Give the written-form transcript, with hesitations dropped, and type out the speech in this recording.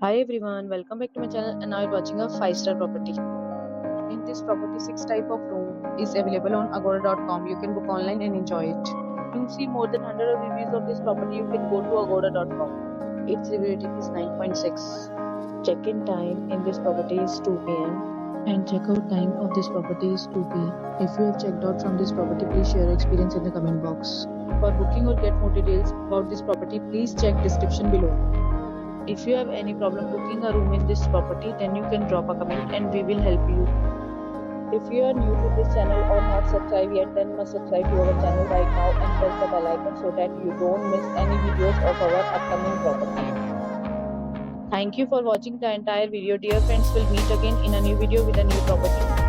Hi everyone, welcome back to my channel and now you're watching a 5-star property. In this property, 6 type of room is available on agoda.com. You can book online and enjoy it. To see more than 100 reviews of this property, you can go to agoda.com. Its review rating is 9.6. Check-in time in this property is 2 p.m. and check-out time of this property is 2 p.m. If you have checked out from this property, please share your experience in the comment box. For booking or get more details about this property, please check description below. If you have any problem booking a room in this property, then you can drop a comment and we will help you. If you are new to this channel or not subscribed yet, then must subscribe to our channel right now and press the bell icon so that you don't miss any videos of our upcoming property. Thank you for watching the entire video. Dear friends, will meet again in a new video with a new property.